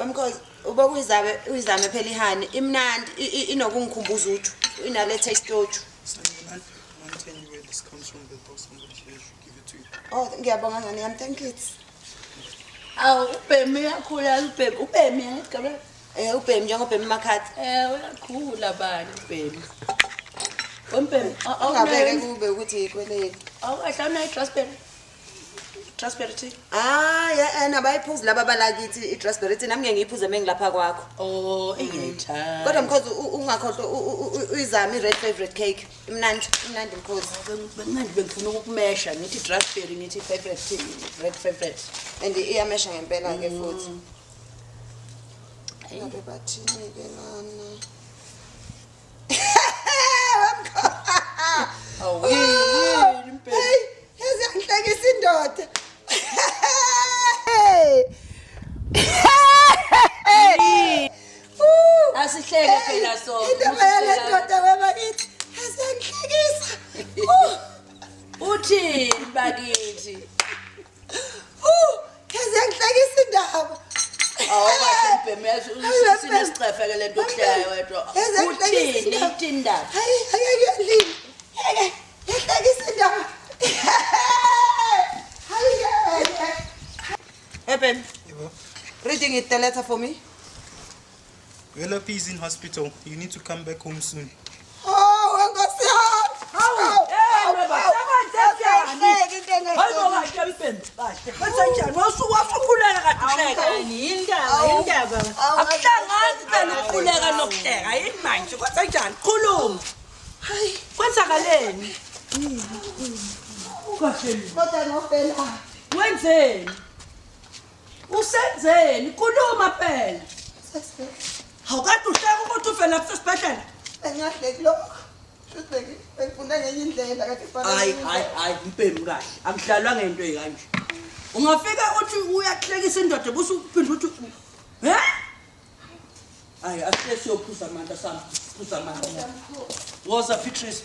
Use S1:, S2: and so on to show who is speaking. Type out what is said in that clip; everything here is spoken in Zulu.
S1: Wemkhozi uba uyizame phela ihani imnandi inokungikhumbuza uthu inale taste yothu.
S2: I'm telling you where this comes from, the boss somebody here should give it to you.
S1: Oh, ngiyabonga ngani yami, thank you.
S3: Awu ubhemi uyakhula ubhemi ngicabanga.
S1: Ubhemi njengobhemi Makhathi.
S3: Uyakhula bani ubhemi. Umbhemi
S1: Ungabeke kube ukuthi ikweleke.
S3: Awukahlawuna itransparent. Transparency.
S1: Yeah, nabayiphuza laba balakithi itransparency nami ngeke ngiyiphuze mengilapha kwakho.
S3: Oh, engiyithanda.
S1: Kodwa Mkhozi ungakhohlwa uyizame i-red favorite cake. Imnandi Mkhozi.
S3: Bengingani bengifuna ukukumesha ngithi transparent ngithi favorite red favorite.
S1: And iyamesha ngempela ke futhi. Ngabe bathini ke lana?
S3: Awu yini impela.
S1: Yazi angihlekisa indoda.
S3: Asihleke phela so.
S1: Indaba yale ndoda webakithi. Yazi angihlekisa.
S3: Uthi bakithi.
S1: Yazi angihlekisa indaba.
S3: Awukahle mbhemeza usinesicefe ke lento okuhlaya wedwa. Uthini indaba?
S1: Hayi ngiyalini. Yahlekisa indaba. Hey Ben, reading it the letter for me.
S2: Welaphi is in hospital. You need to come back home soon.
S1: Oh, ngosiyazi. Kodwa ngofela.
S3: Wenzeni? Usenzeni? Khuluma phela. Awukade uhleka ukuthi ufela lapha esibhedlela?
S1: Engahleki lokho. Shuthi bengifunda ngenye indlela kade
S3: Hayi impembu kahle. Angihlalwa ngento ezikanje. Ungafika uthi uyahlekisa indoda bese uphinde uthi Hayi asiyophuza amandla sami. Phuza amandla. Woza Beatrice.